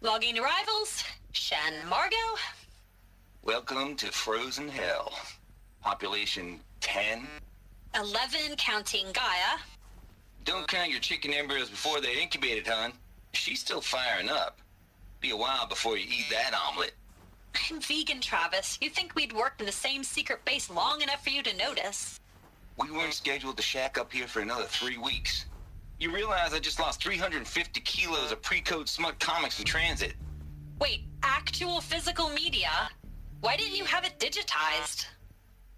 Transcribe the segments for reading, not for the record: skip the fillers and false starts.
Logging arrivals. Shen Margot. Welcome to Frozen Hell. Population 10. 11 counting Gaia. Don't count your chicken embryos before they're incubated, hon. She's still firing up. Be a while before you eat that omelet. I'm vegan, Travis. You think we'd worked in the same secret base long enough for you to notice? We weren't scheduled to shack up here for another 3 weeks. You realize I just lost 350 kilos of pre-code smut comics in transit. Wait, actual physical media? Why didn't you have it digitized?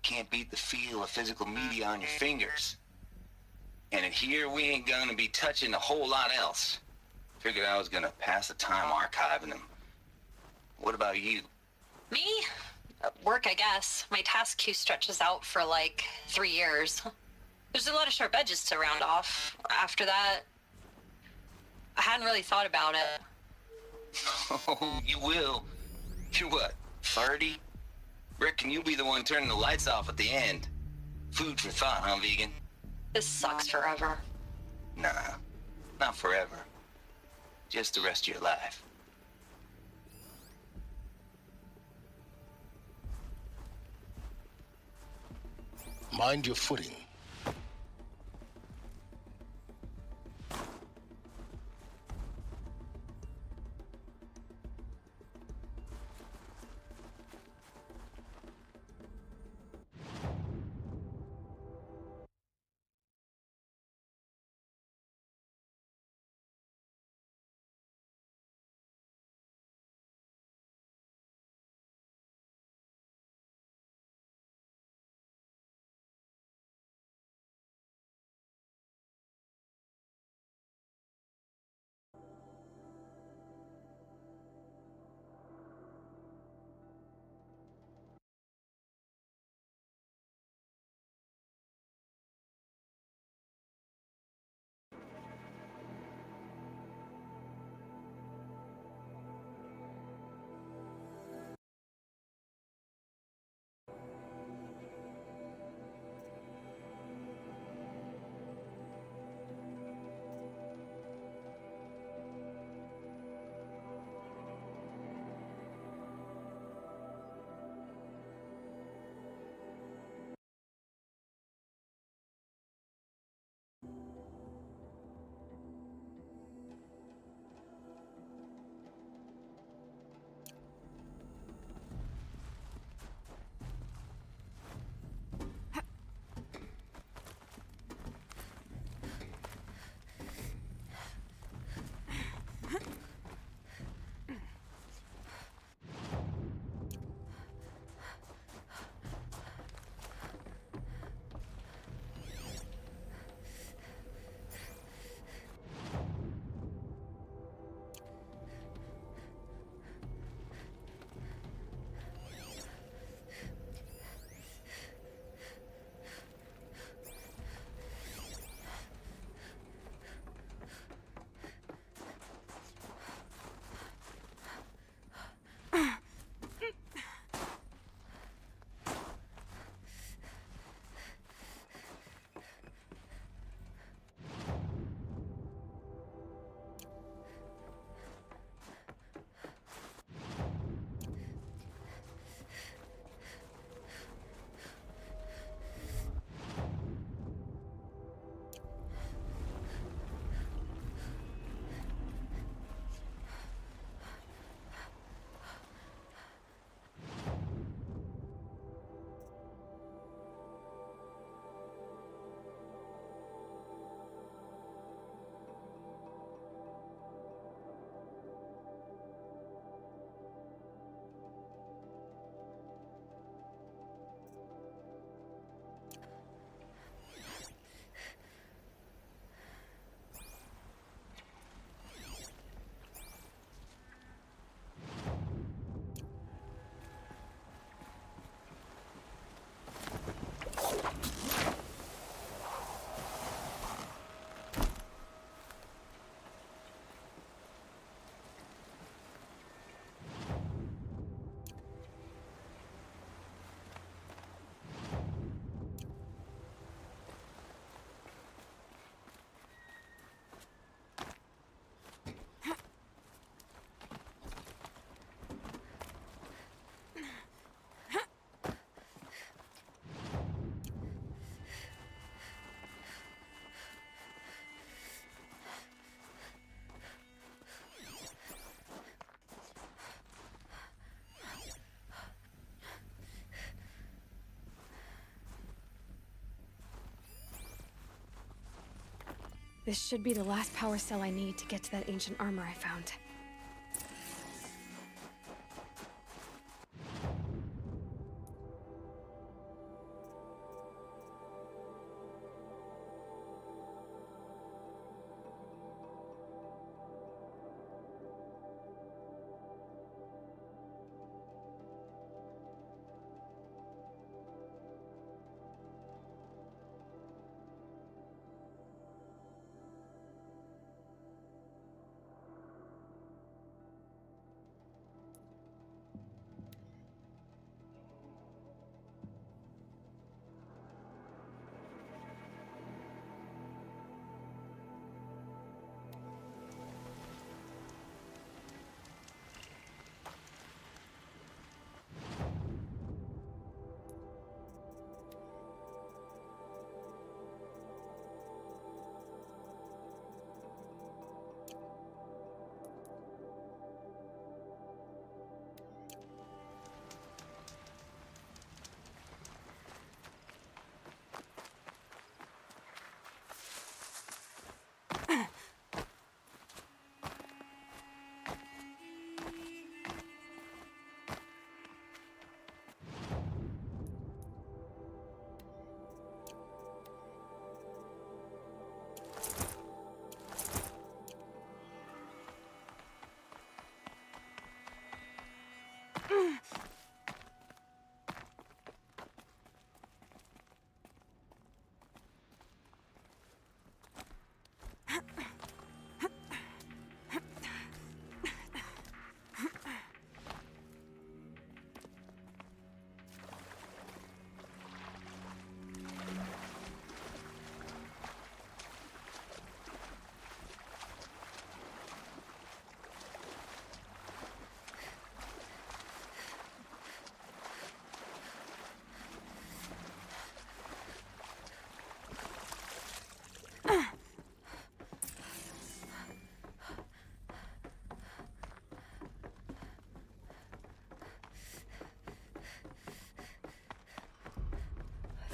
Can't beat the feel of physical media on your fingers. And in here, we ain't gonna be touching a whole lot else. Figured I was gonna pass the time archiving them. What about you? Me? Work, I guess. My task queue stretches out for like 3 years. There's a lot of sharp edges to round off. After that, I hadn't really thought about it. Oh, you will. You're what, 30? Reckon you'll be the one turning the lights off at the end. Food for thought, huh, vegan? This sucks forever. Nah, not forever. Just the rest of your life. Mind your footing. This should be the last power cell I need to get to that ancient armor I found.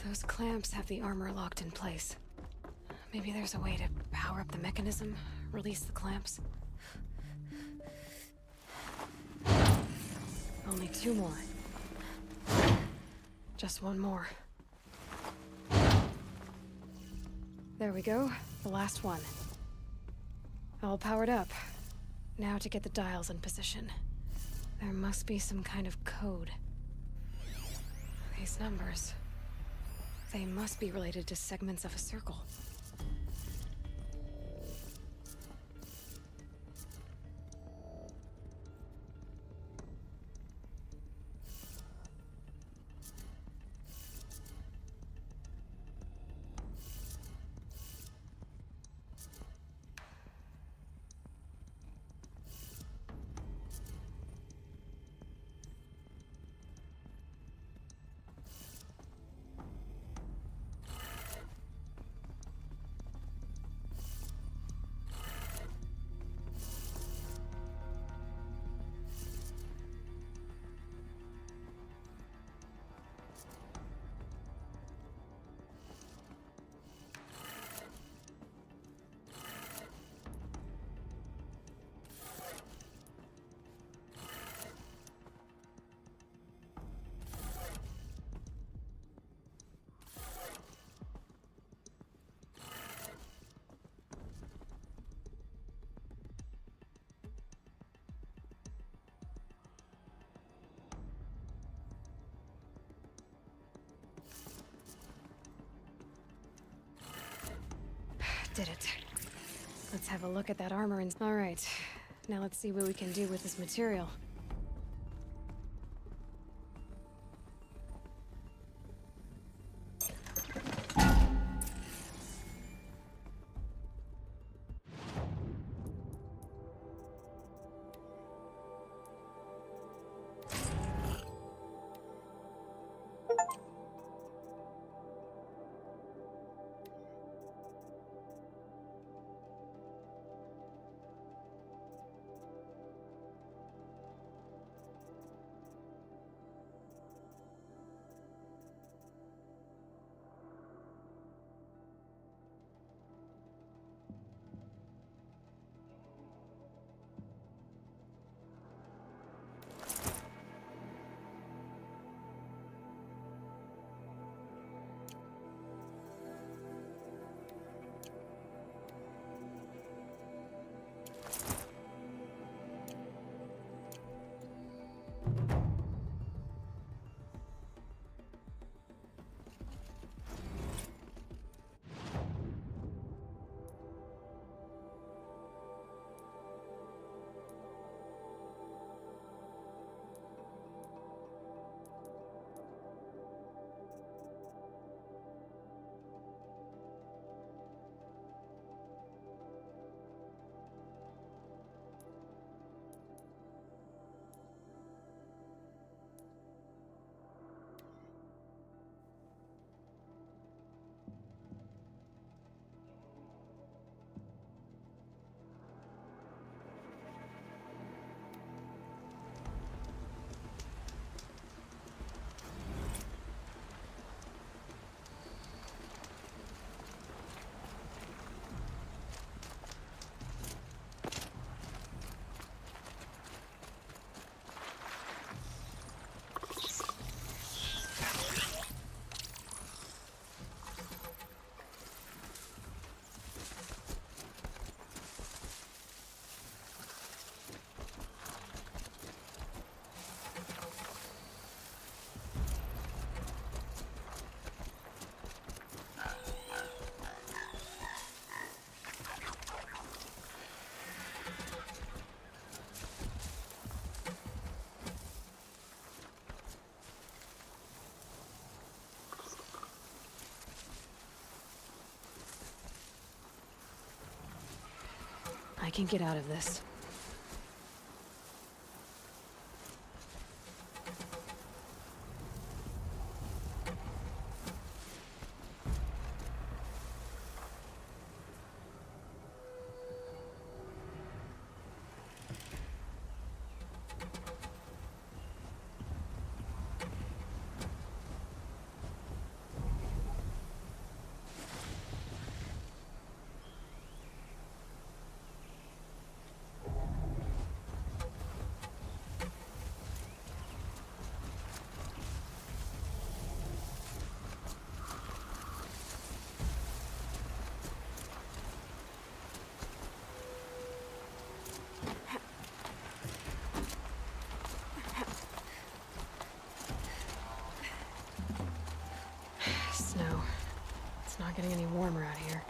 Those clamps have the armor locked in place. Maybe there's a way to power up the mechanism, release the clamps. Only 2 more. Just 1 more. There we go, the last one. All powered up. Now to get the dials in position. There must be some kind of code. These numbers... they must be related to segments of a circle. Did it. Let's have a look at that armor and... All right. Now let's see what we can do with this material. can get out of this. Snow. It's not getting any warmer out here.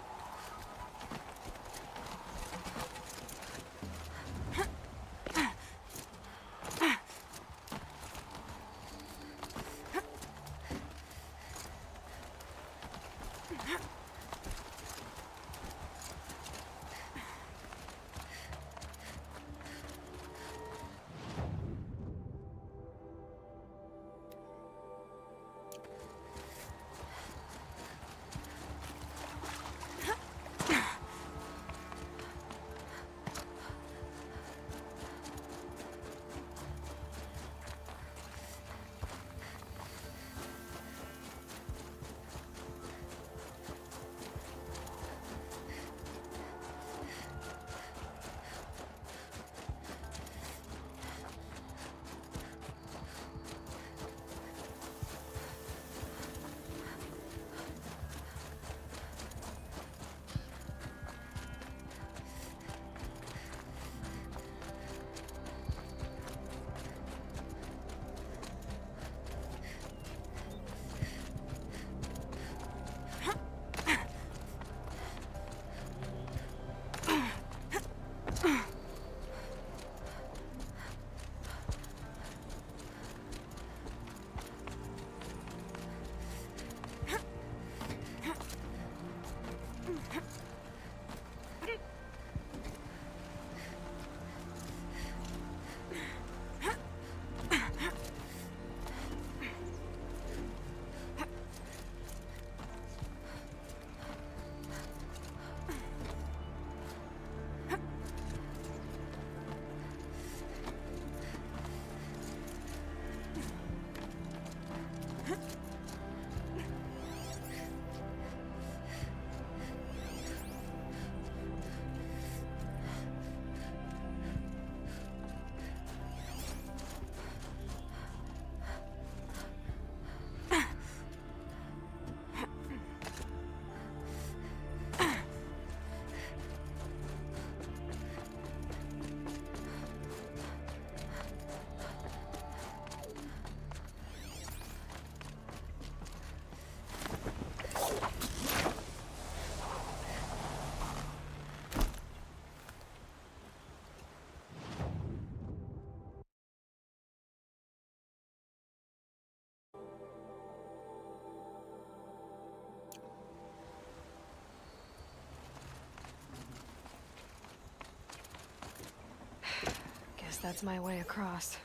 Guess that's my way across.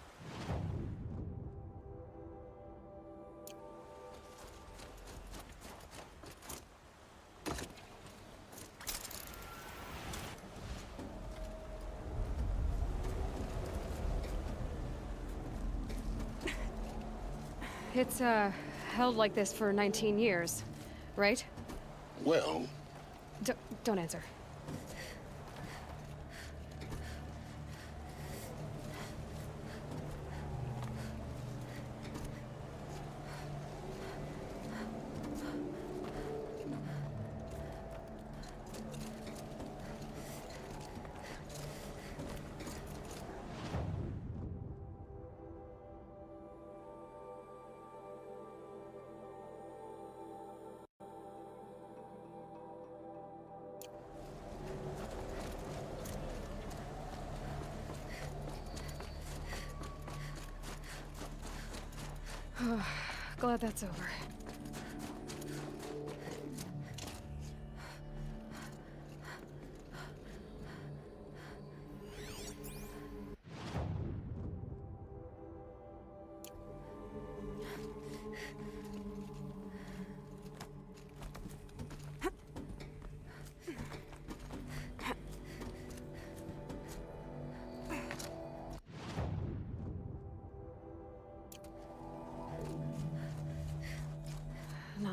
It's, held like this for 19 years, right? Well, Don't answer. Glad that's over.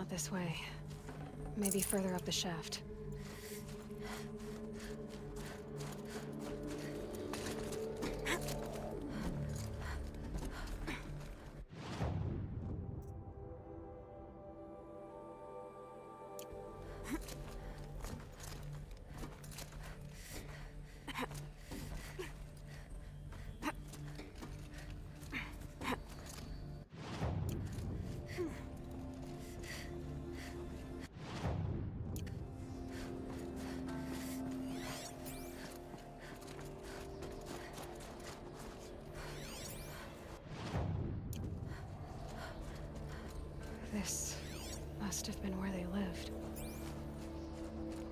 Not this way. Maybe further up the shaft. This must have been where they lived.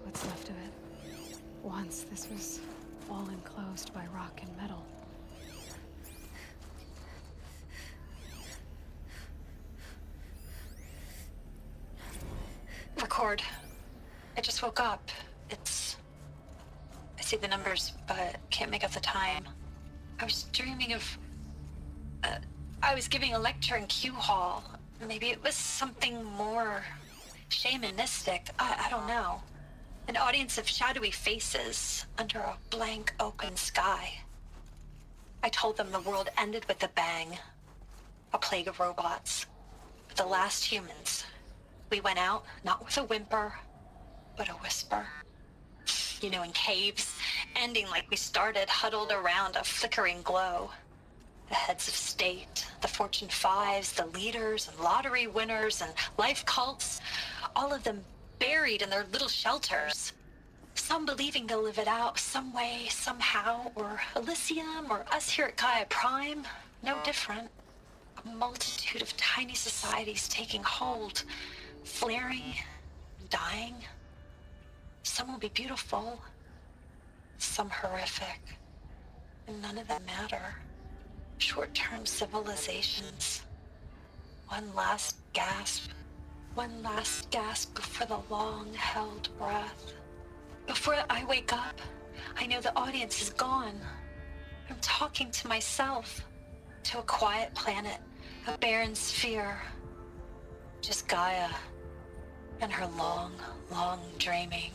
What's left of it. Once this was all enclosed by rock and metal. Record. I just woke up. I see the numbers, but can't make out the time. I was dreaming of... I was giving a lecture in Q Hall. Maybe it was something more shamanistic. I don't know. An audience of shadowy faces under a blank open sky. I told them the world ended with a bang. A plague of robots. The last humans. We went out, not with a whimper, but a whisper. You know, in caves, ending like we started, huddled around a flickering glow. The heads of state, the Fortune 5s, the leaders and lottery winners and life cults, all of them buried in their little shelters. Some believing they'll live it out some way, somehow, or Elysium, or us here at Gaia Prime, no different. A multitude of tiny societies taking hold, flaring, dying. Some will be beautiful, some horrific, and none of them matter. Short-term civilizations. One last gasp before the long-held breath. Before I wake up, I know the audience is gone. I'm talking to myself, to a quiet planet, a barren sphere. Just Gaia and her long, long dreaming.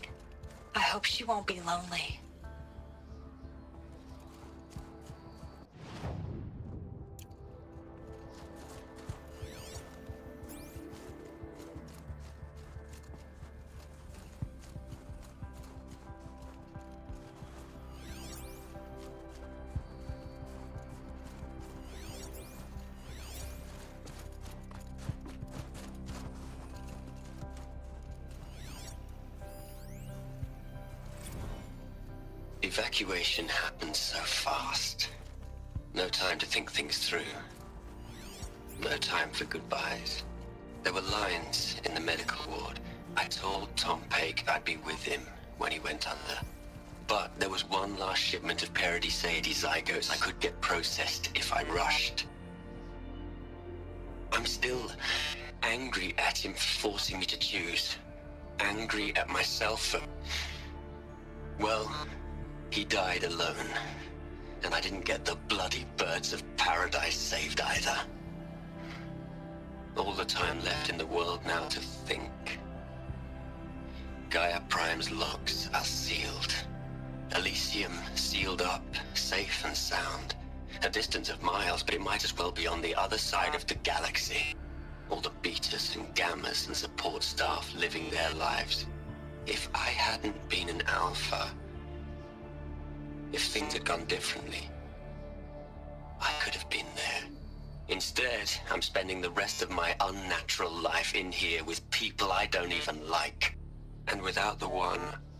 I hope she won't be lonely. Evacuation happened so fast. No time to think things through. No time for goodbyes. There were lines in the medical ward. I told Tom Pake I'd be with him when he went under. But there was one last shipment of Paradis-Sade zygotes I could get processed if I rushed. I'm still angry at him for forcing me to choose. Angry at myself for... well... he died alone, and I didn't get the bloody birds of paradise saved either. All the time left in the world now to think. Gaia Prime's logs are sealed. Elysium sealed up, safe and sound. A distance of miles, but it might as well be on the other side of the galaxy. All the betas and gammas and support staff living their lives. If I hadn't been an alpha... if things had gone differently, I could have been there. Instead, I'm spending the rest of my unnatural life in here with people I don't even like. And without the one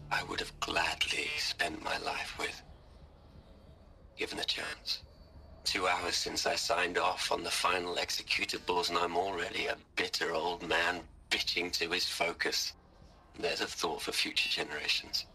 I would have gladly spent my life with. Given a chance. 2 hours since I signed off on the final executables, and I'm already a bitter old man bitching to his focus. There's a thought for future generations.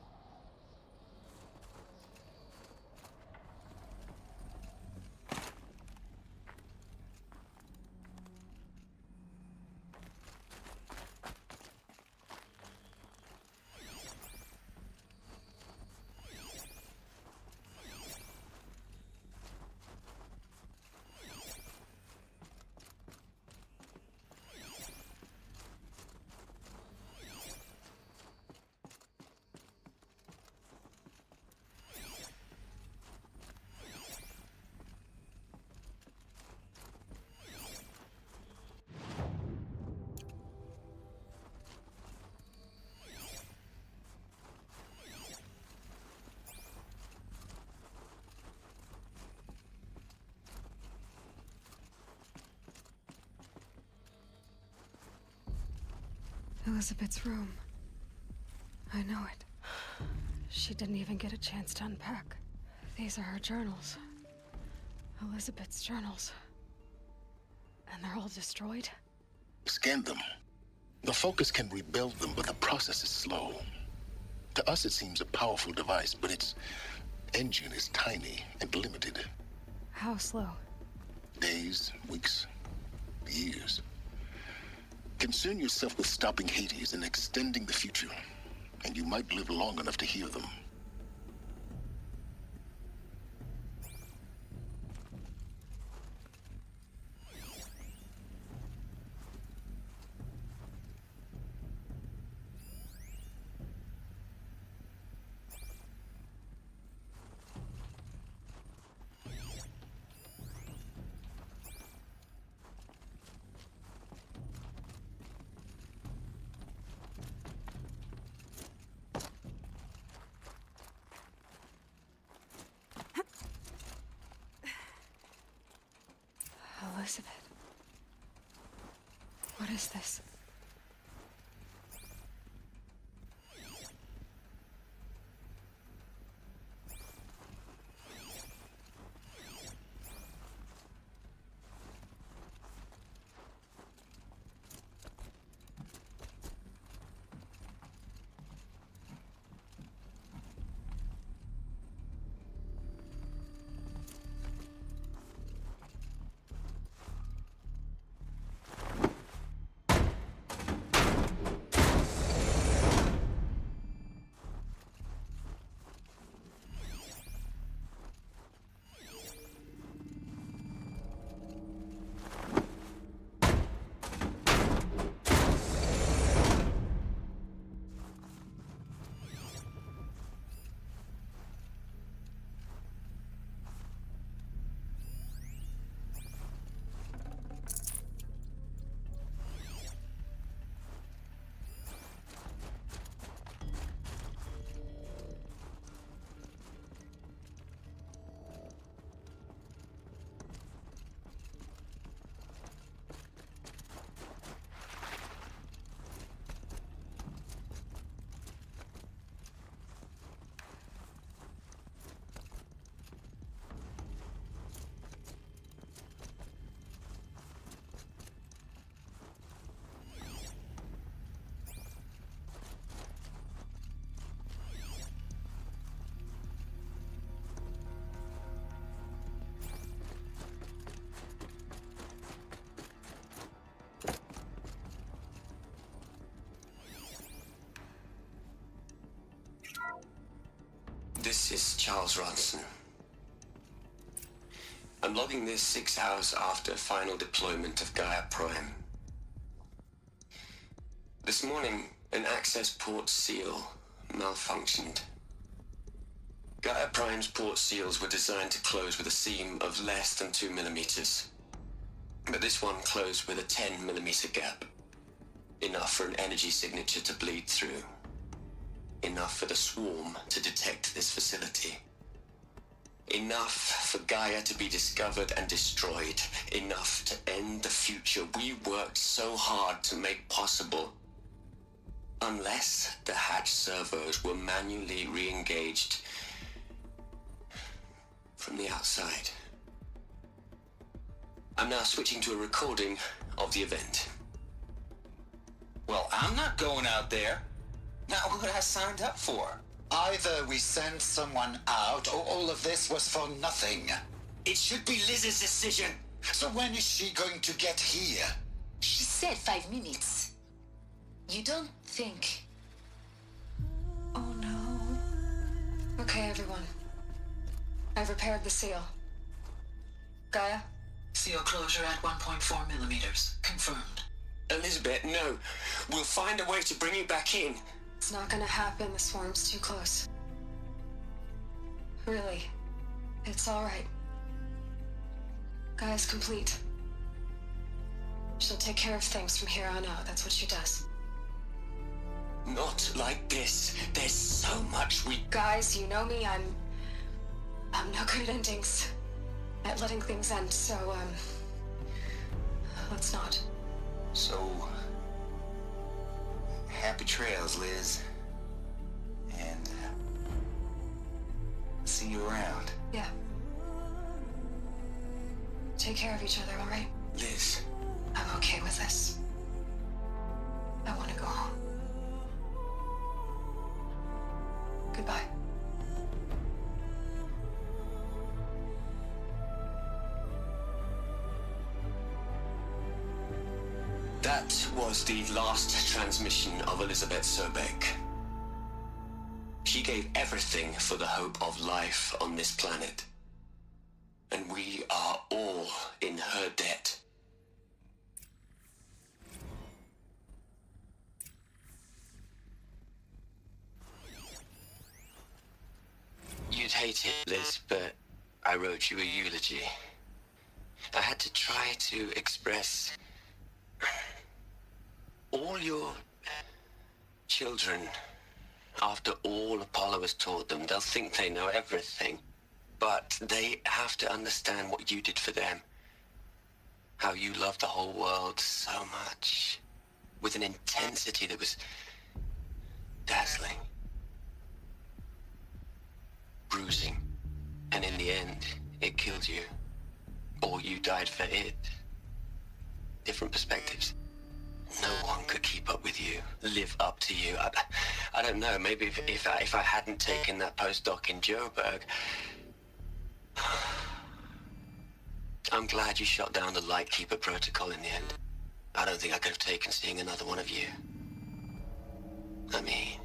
Elizabeth's room. I know it. She didn't even get a chance to unpack. These are her journals. Elizabeth's journals. And they're all destroyed? Scan them. The Focus can rebuild them, but the process is slow. To us, it seems a powerful device, but its engine is tiny and limited. How slow? Days, weeks, years. Concern yourself with stopping Hades and extending the future, and you might live long enough to hear them. Elizabeth. What is this? This is Charles Ronson. I'm logging this 6 hours after final deployment of Gaia Prime. This morning, an access port seal malfunctioned. Gaia Prime's port seals were designed to close with a seam of less than 2 millimeters. But this one closed with a 10 millimeter gap. Enough for an energy signature to bleed through. Enough for the swarm to detect this facility. Enough for Gaia to be discovered and destroyed. Enough to end the future we worked so hard to make possible. Unless the hatch servos were manually re-engaged from the outside. I'm now switching to a recording of the event. Well, I'm not going out there. Not what I signed up for. Either we send someone out, or all of this was for nothing. It should be Liz's decision. So when is she going to get here? She said 5 minutes. You don't think... Oh no. Okay, everyone. I've repaired the seal. Gaia? Seal closure at 1.4 millimeters. Confirmed. Elizabeth, no. We'll find a way to bring you back in. It's not gonna happen. The swarm's too close. Really. It's alright. Gaia's complete. She'll take care of things from here on out. That's what she does. Not like this. There's so much we... Guys, you know me. I'm no good at endings. At letting things end, so, let's not. So, Happy trails, Liz. And see you around. Yeah. Take care of each other, all right? Liz. I'm okay with this. I want to go home. Goodbye. That was the last transmission of Elizabeth Sobek. She gave everything for the hope of life on this planet. And we are all in her debt. You'd hate it, Liz, but I wrote you a eulogy. I had to try to express all your children, after all Apollo has taught them, they'll think they know everything. But they have to understand what you did for them. How you loved the whole world so much. With an intensity that was dazzling. Bruising. And in the end, it killed you. Or you died for it. Different perspectives. No one could keep up with you, live up to you. I don't know, maybe if I hadn't taken that postdoc in Joburg. I'm glad you shot down the Lightkeeper protocol in the end. I don't think I could have taken seeing another one of you. I mean,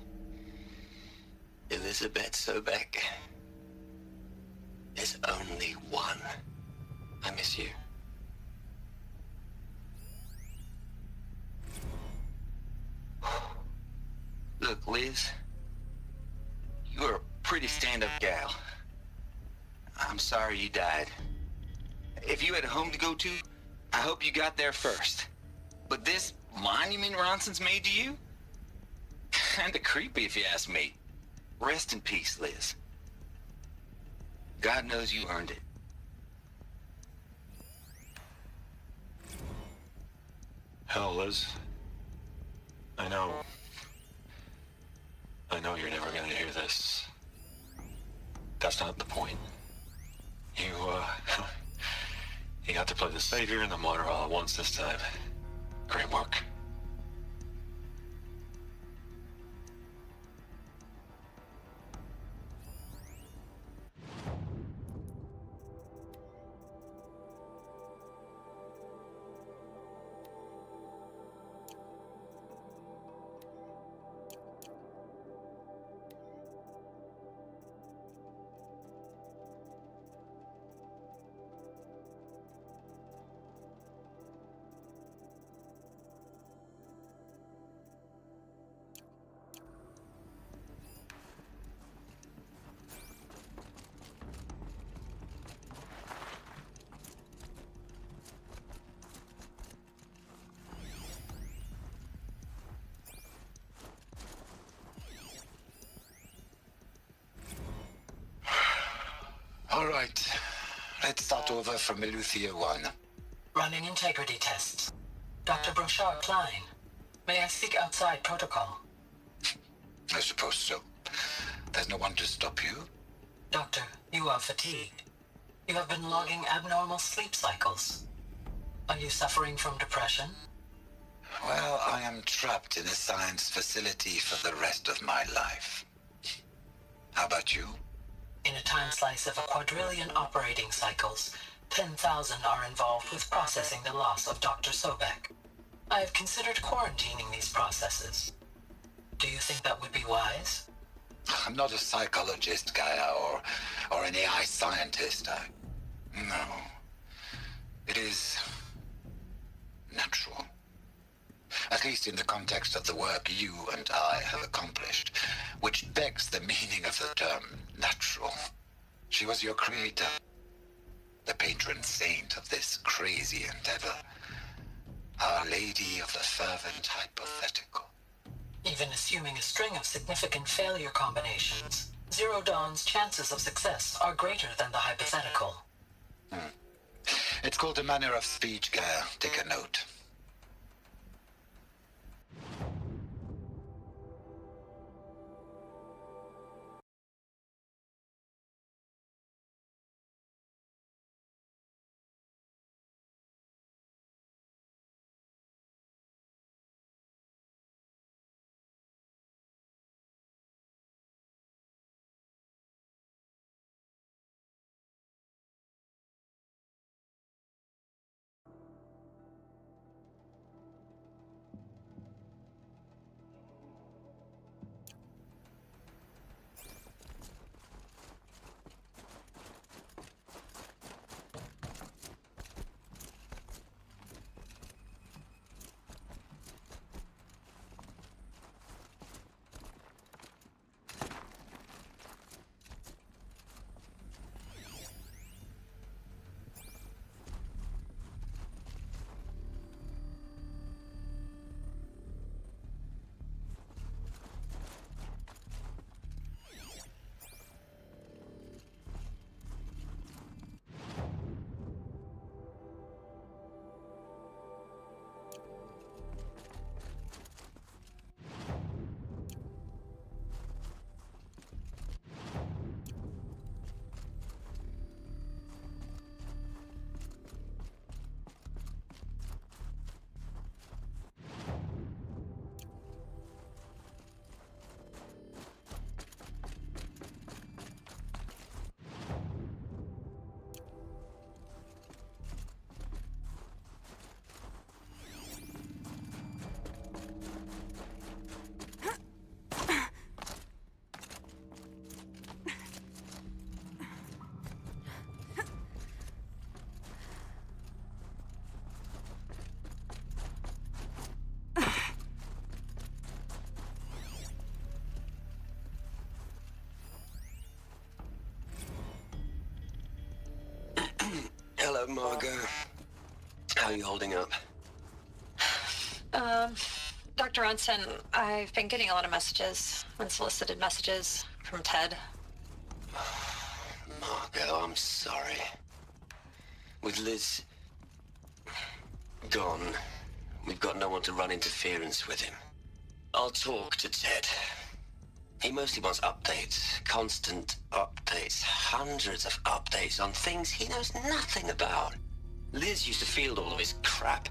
Elizabeth Sobek. There's only one. I miss you. Look, Liz. You're a pretty stand-up gal. I'm sorry you died. If you had a home to go to, I hope you got there first. But this monument Ronson's made to you? Kinda creepy if you ask me. Rest in peace, Liz. God knows you earned it. Hell, Liz. I know you're never gonna hear this. That's not the point. You got to play the savior and the martyr all at once this time. Great work. All right. Let's start over from Eleuthia 1. Running integrity tests. Dr. Brochard Klein. May I speak outside protocol? I suppose so. There's no one to stop you. Doctor, you are fatigued. You have been logging abnormal sleep cycles. Are you suffering from depression? Well, I am trapped in a science facility for the rest of my life. How about you? In a time slice of a quadrillion operating cycles, 10,000 are involved with processing the loss of Dr. Sobek. I have considered quarantining these processes. Do you think that would be wise? I'm not a psychologist, Gaia, or an AI scientist. No. It is natural. At least in the context of the work you and I have accomplished, which begs the meaning of the term natural. She was your creator, the patron saint of this crazy endeavor, Our Lady of the Fervent Hypothetical. Even assuming a string of significant failure combinations, Zero Dawn's chances of success are greater than the hypothetical. It's called a manner of speech, Gaia. Take a note. Hello, Margot. How are you holding up? Dr. Ronson, I've been getting a lot of messages, unsolicited messages from Ted. Margot, I'm sorry. With Liz gone, we've got no one to run interference with him. I'll talk to Ted. He mostly wants updates, constant updates, hundreds of updates on things he knows nothing about. Liz used to field all of his crap.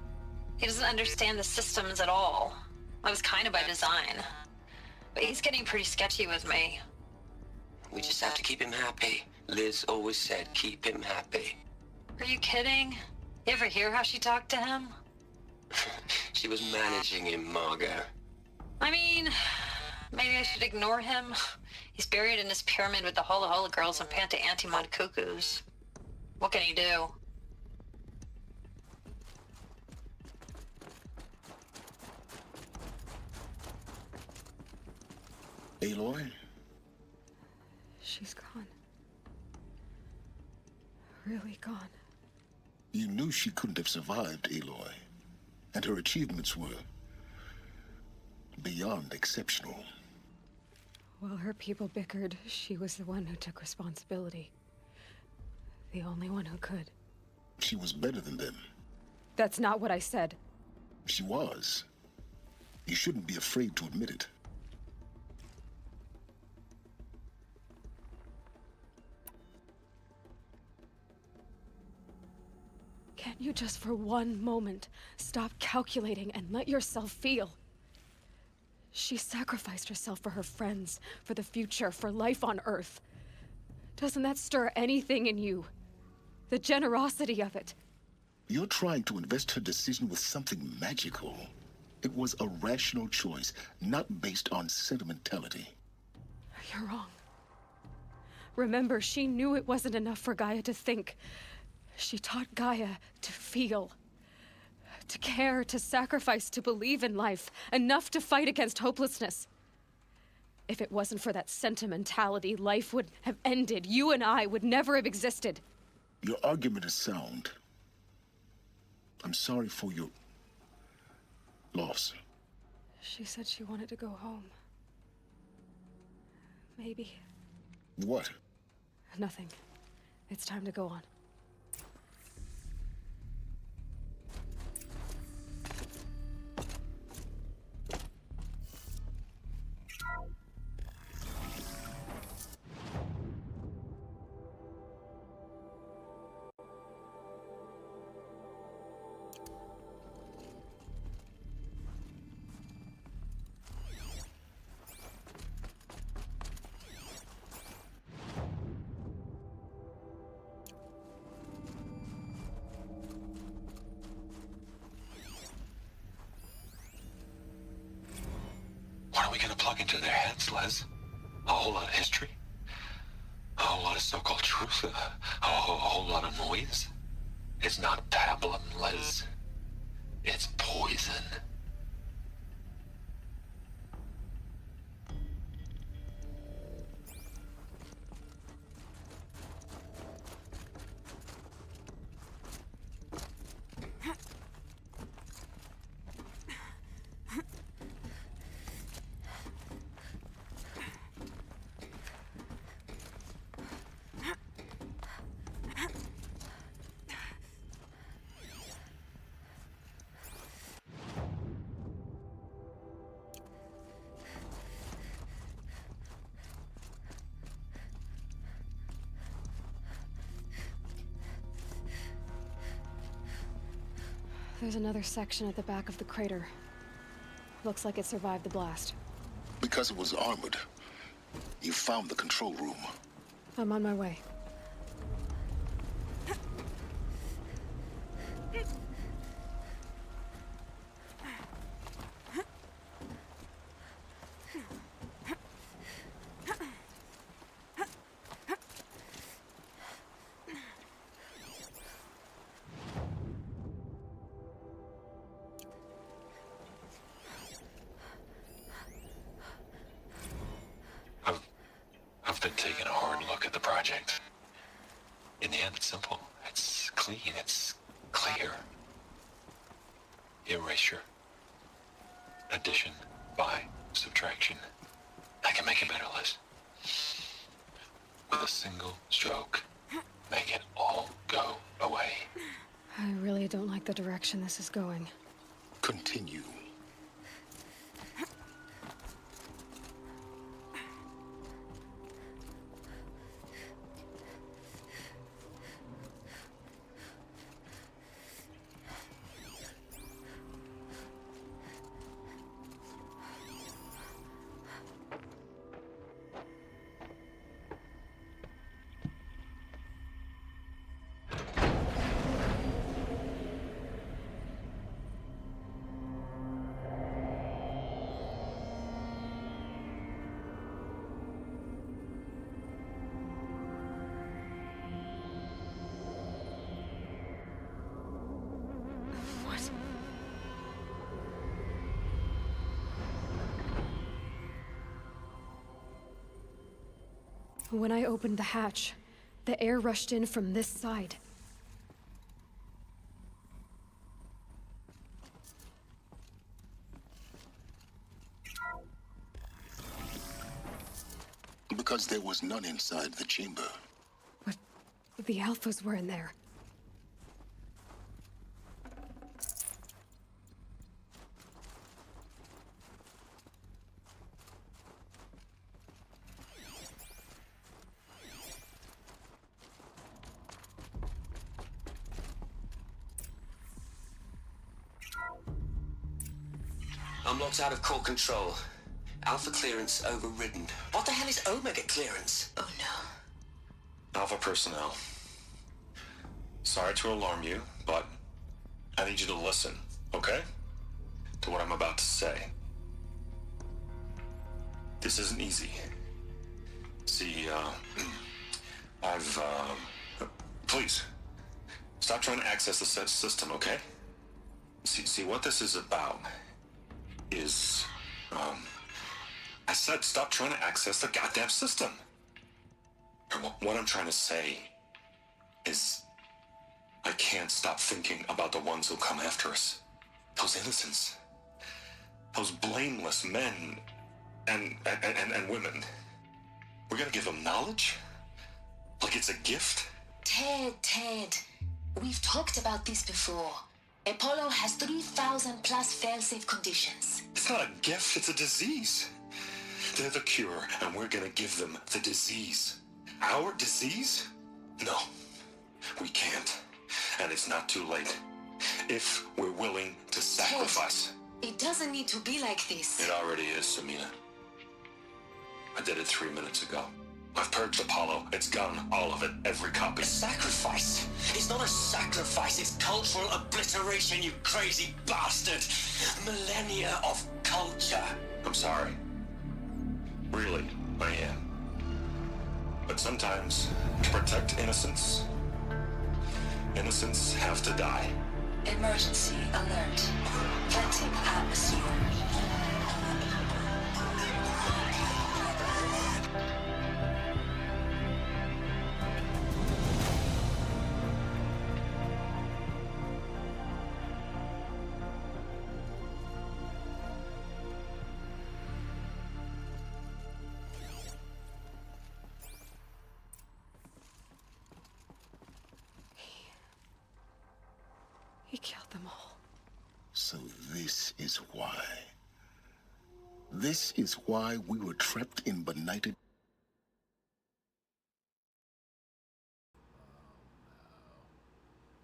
He doesn't understand the systems at all. That was kind of by design. But he's getting pretty sketchy with me. We just have to keep him happy. Liz always said, keep him happy. Are you kidding? You ever hear how she talked to him? She was managing him, Margot. I mean, maybe I should ignore him. He's buried in his pyramid with the Hola Hola girls and Panta Antimod cuckoos. What can he do? Aloy? She's gone. Really gone. You knew she couldn't have survived, Aloy. And her achievements were beyond exceptional. While her people bickered, she was the one who took responsibility. The only one who could. She was better than them. That's not what I said. She was. You shouldn't be afraid to admit it. Can't you just for one moment stop calculating and let yourself feel? She sacrificed herself for her friends, for the future, for life on Earth. Doesn't that stir anything in you? The generosity of it. You're trying to invest her decision with something magical. It was a rational choice, not based on sentimentality. You're wrong. Remember, she knew it wasn't enough for Gaia to think. She taught Gaia to feel. To care, to sacrifice, to believe in life. Enough to fight against hopelessness. If it wasn't for that sentimentality, life would have ended. You and I would never have existed. Your argument is sound. I'm sorry for your loss. She said she wanted to go home. Maybe. What? Nothing. It's time to go on. What are we gonna plug into their heads, Les? A whole lot of history? A whole lot of so-called truth? A whole lot of noise? It's not pablum, Les. It's poison. There's another section at the back of the crater. Looks like it survived the blast. Because it was armored, you found the control room. I'm on my way. I've been taking a hard look at the project. In the end, it's simple. It's clean. It's clear. Erasure. Addition by subtraction. I can make it better, Liz. With a single stroke, make it all go away. I really don't like the direction this is going. Continue. What? When I opened the hatch, the air rushed in from this side. Because there was none inside the chamber. But the Alphas were in there. Unlocked out of core control. Alpha clearance overridden. What the hell is Omega clearance? Oh no. Alpha personnel. Sorry to alarm you, but I need you to listen, okay? To what I'm about to say. This isn't easy. See, please, stop trying to access the system, okay? See, what this is about is, I said stop trying to access the goddamn system. And what I'm trying to say is I can't stop thinking about the ones who'll come after us. Those innocents. Those blameless men and women. We're gonna give them knowledge? Like it's a gift? Ted. We've talked about this before. Apollo has 3,000 plus fail-safe conditions. It's not a gift, it's a disease. They're the cure, and we're gonna give them the disease. Our disease? No, we can't. And it's not too late. If we're willing to sacrifice. Ted, it doesn't need to be like this. It already is, Samina. I did it 3 minutes ago. I've purged Apollo. It's gone. All of it. Every copy. A sacrifice? It's not a sacrifice. It's cultural obliteration, you crazy bastard. Millennia of culture. I'm sorry. Really, I am. But sometimes, to protect innocence, innocents have to die. Emergency alert. Venting atmosphere. He killed them all. So this is why. This is why we were trapped in benighted.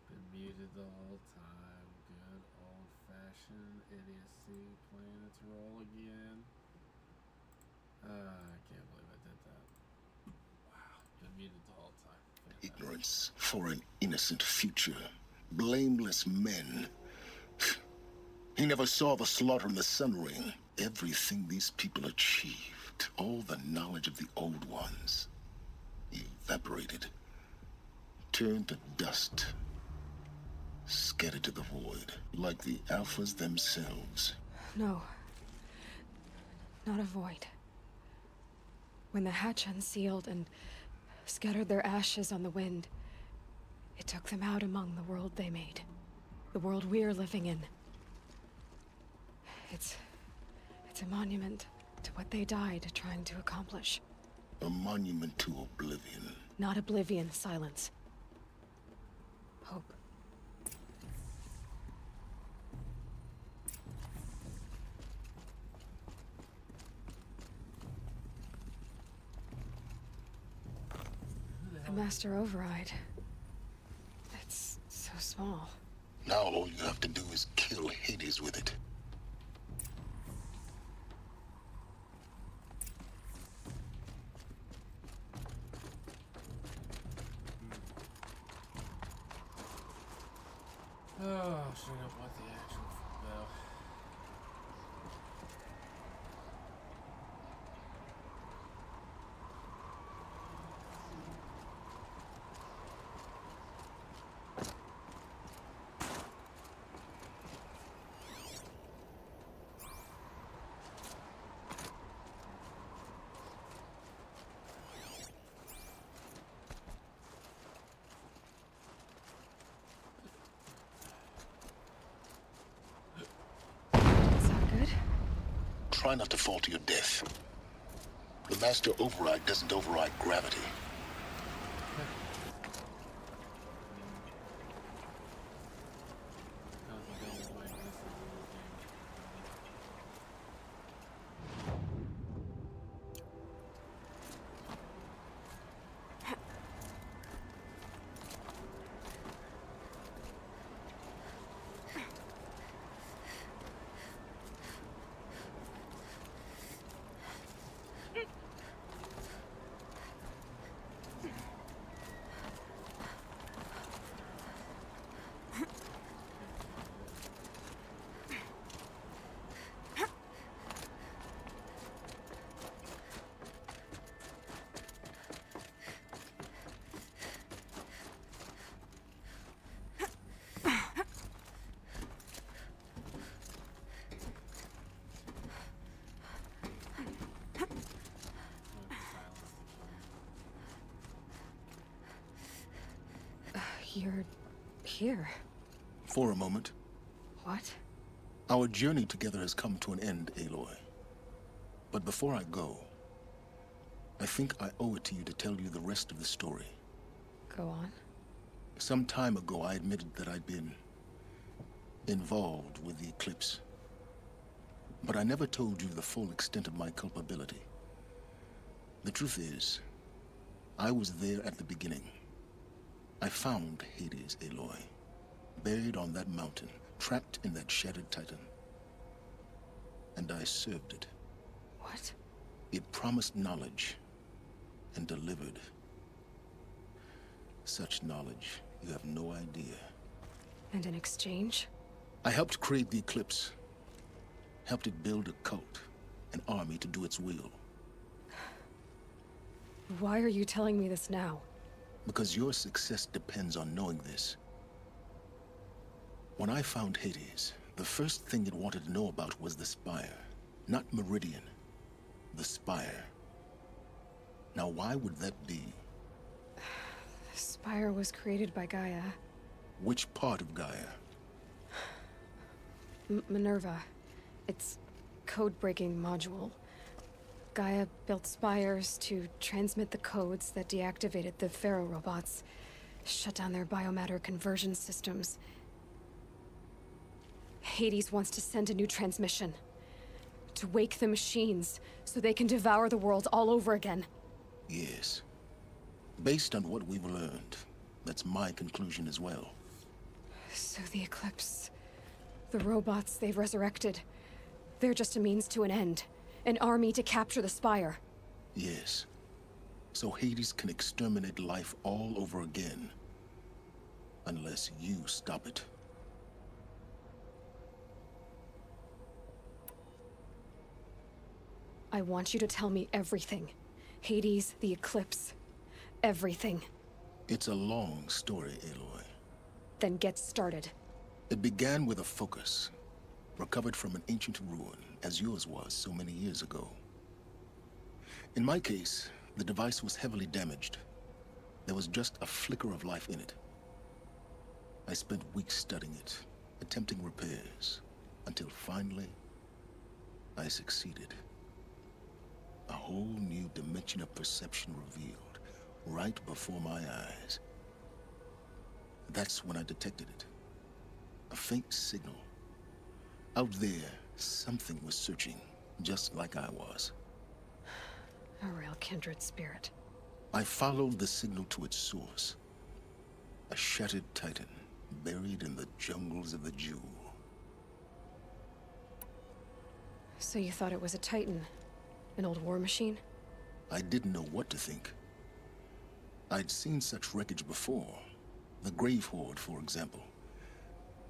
Been muted the whole time. Good old-fashioned idiocy playing its role again. I can't believe I did that. Wow, been muted the whole time. Fantastic. Ignorance for an innocent future. Blameless men. He never saw the slaughter in the Sun Ring. Everything these people achieved, all the knowledge of the old ones, evaporated, turned to dust, scattered to the void, like the Alphas themselves. No. Not a void. When the hatch unsealed and scattered their ashes on the wind, it took them out among the world they made. The world we're living in. It's a monument to what they died trying to accomplish. A monument to oblivion. Not oblivion, silence. Hope. The Master Override. It's so small. Now all you have to do is kill Hades with it. Oh, she don't want the actual bow. Is that good? Try not to fall to your death. The Master Override doesn't override gravity. You're here. For a moment. What? Our journey together has come to an end, Aloy. But before I go, I think I owe it to you to tell you the rest of the story. Go on. Some time ago, I admitted that I'd been involved with the eclipse. But I never told you the full extent of my culpability. The truth is, I was there at the beginning. I found Hades, Aloy, buried on that mountain, trapped in that shattered titan. And I served it. What? It promised knowledge and delivered. Such knowledge, you have no idea. And in exchange? I helped create the eclipse. Helped it build a cult, an army to do its will. Why are you telling me this now? Because your success depends on knowing this. When I found Hades, the first thing it wanted to know about was the Spire. Not Meridian. The Spire. Now, why would that be? The Spire was created by Gaia. Which part of Gaia? Minerva. Its code-breaking module. Gaia built spires to transmit the codes that deactivated the Pharaoh robots, shut down their biomatter conversion systems. Hades wants to send a new transmission. To wake the machines, so they can devour the world all over again. Yes. Based on what we've learned, that's my conclusion as well. So the Eclipse... the robots they've resurrected... they're just a means to an end. An army to capture the Spire. Yes. So Hades can exterminate life all over again. Unless you stop it. I want you to tell me everything. Hades, the Eclipse, everything. It's a long story, Aloy. Then get started. It began with a focus, recovered from an ancient ruin, as yours was so many years ago. In my case, the device was heavily damaged. There was just a flicker of life in it. I spent weeks studying it, attempting repairs, until finally, I succeeded. A whole new dimension of perception revealed, right before my eyes. That's when I detected it. A faint signal. Out there, something was searching, just like I was. A real kindred spirit. I followed the signal to its source. A shattered titan, buried in the jungles of the Jewel. So you thought it was a Titan? An old war machine? I didn't know what to think. I'd seen such wreckage before. The Grave Horde, for example.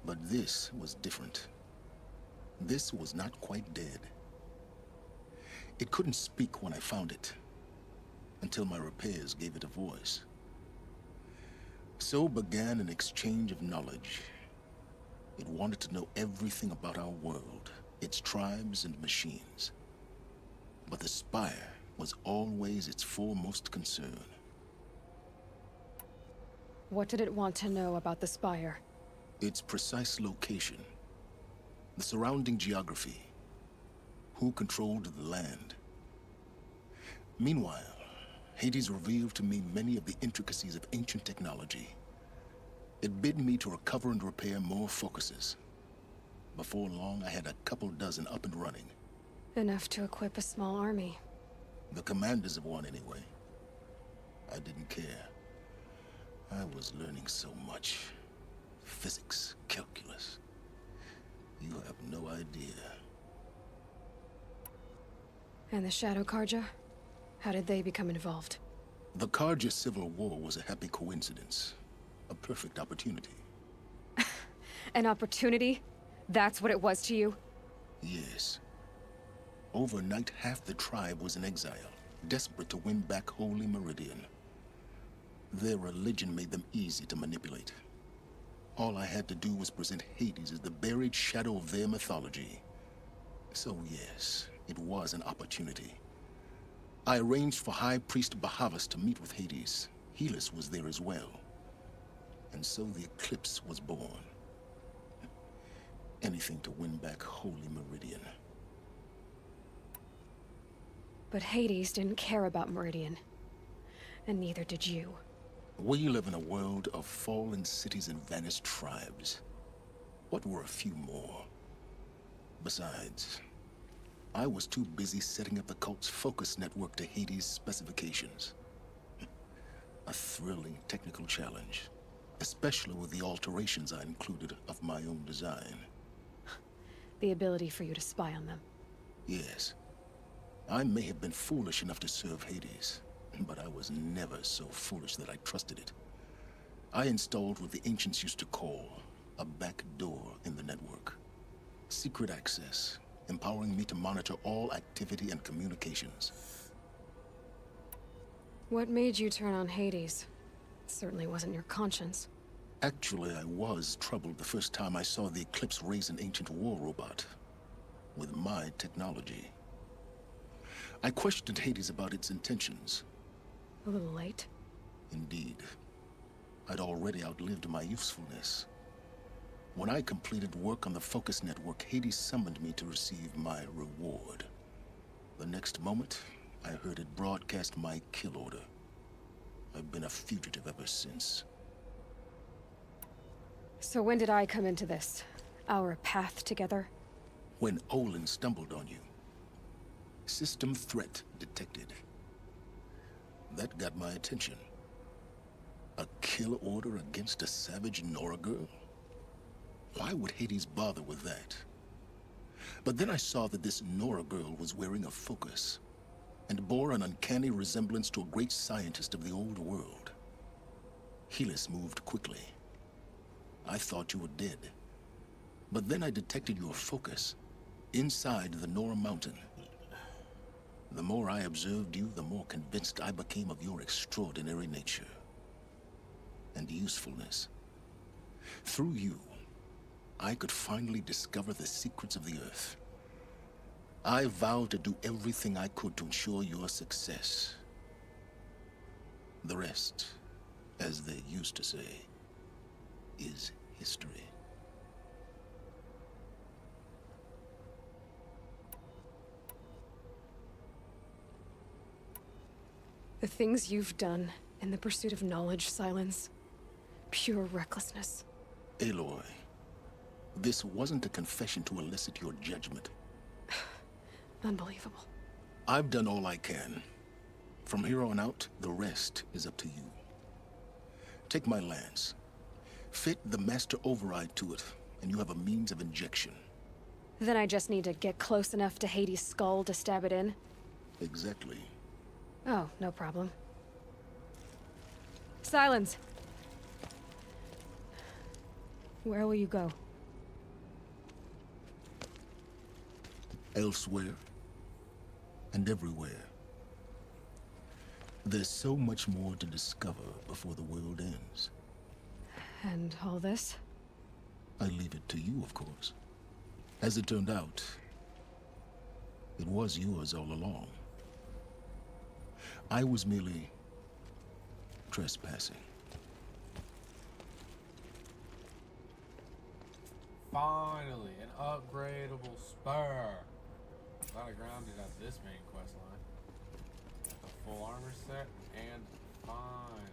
But this was different. This was not quite dead. It couldn't speak when I found it, until my repairs gave it a voice. So began an exchange of knowledge. It wanted to know everything about our world, its tribes and machines. But the Spire was always its foremost concern. What did it want to know about the Spire? Its precise location, the surrounding geography, who controlled the land. Meanwhile, Hades revealed to me many of the intricacies of ancient technology. It bid me to recover and repair more focuses. Before long, I had a couple dozen up and running. Enough to equip a small army. The commanders of one, anyway. I didn't care. I was learning so much. Physics, calculus. You have no idea. And the Shadow Karja? How did they become involved? The Karja Civil War was a happy coincidence. A perfect opportunity. An opportunity? That's what it was to you? Yes. Overnight, half the tribe was in exile, desperate to win back Holy Meridian. Their religion made them easy to manipulate. All I had to do was present Hades as the buried shadow of their mythology. So yes, it was an opportunity. I arranged for High Priest Bahavas to meet with Hades. Helis was there as well. And so the eclipse was born. Anything to win back Holy Meridian. But Hades didn't care about Meridian. And neither did you. We live in a world of fallen cities and vanished tribes. What were a few more? Besides, I was too busy setting up the cult's focus network to Hades' specifications. A thrilling technical challenge, especially with the alterations I included of my own design. The ability for you to spy on them. Yes. I may have been foolish enough to serve Hades, but I was never so foolish that I trusted it. I installed what the ancients used to call a back door in the network. Secret access, empowering me to monitor all activity and communications. What made you turn on Hades? It certainly wasn't your conscience. Actually, I was troubled the first time I saw the Eclipse raise an ancient war robot. With my technology. I questioned Hades about its intentions. A little late? Indeed. I'd already outlived my usefulness. When I completed work on the Focus Network, Hades summoned me to receive my reward. The next moment, I heard it broadcast my kill order. I've been a fugitive ever since. So when did I come into this? Our path together? When Olin stumbled on you. System threat detected. That got my attention. A kill order against a savage Nora girl? Why would Hades bother with that? But then I saw that this Nora girl was wearing a focus, and bore an uncanny resemblance to a great scientist of the old world. Helis moved quickly. I thought you were dead. But then I detected your focus, inside the Nora mountain. The more I observed you, the more convinced I became of your extraordinary nature. And usefulness. Through you, I could finally discover the secrets of the Earth. I vowed to do everything I could to ensure your success. The rest, as they used to say, is history. The things you've done in the pursuit of knowledge, Silence. Pure recklessness. Aloy, this wasn't a confession to elicit your judgment. Unbelievable. I've done all I can. From here on out, the rest is up to you. Take my lance. Fit the master override to it, and you have a means of injection. Then I just need to get close enough to Hades' skull to stab it in? Exactly. Oh, no problem. Silence! Where will you go? Elsewhere. And everywhere. There's so much more to discover before the world ends. And all this? I leave it to you, of course. As it turned out, it was yours all along. I was merely trespassing. Finally, an upgradable spur. Glad I grounded at this main quest line. A full armor set, and finally,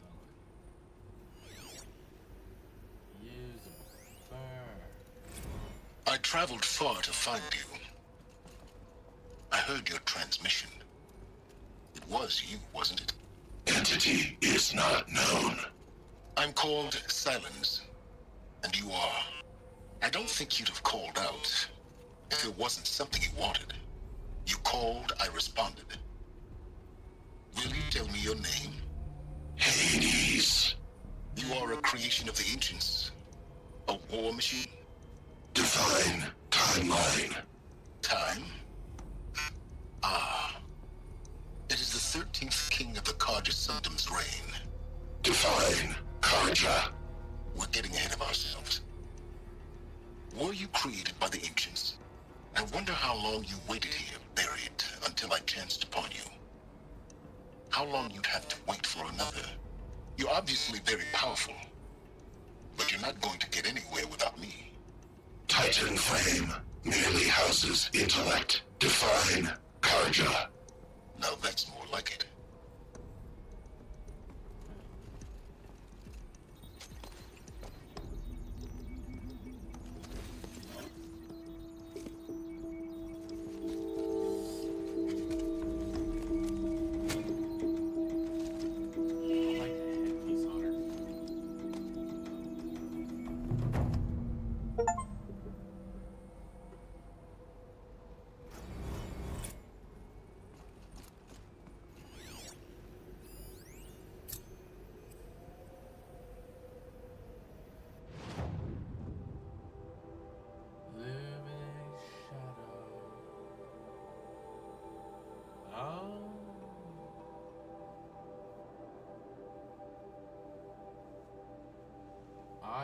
use a spur. I traveled far to find you. I heard your transmission. It was you, wasn't it? Entity is not known. I'm called Silence, and you are. I don't think you'd have called out if it wasn't something you wanted. You called, I responded. Will you tell me your name? Hades. You are a creation of the ancients. A war machine? Divine timeline. Time? Ah. It is the 13th king of the Karja Sanctum's reign. Divine Karja. We're getting ahead of ourselves. Were you created by the ancients? I wonder how long you waited here, buried, until I chanced upon you. How long you'd have to wait for another. You're obviously very powerful, but you're not going to get anywhere without me. Titan Flame merely houses intellect. Define Karja. Now that's more like it.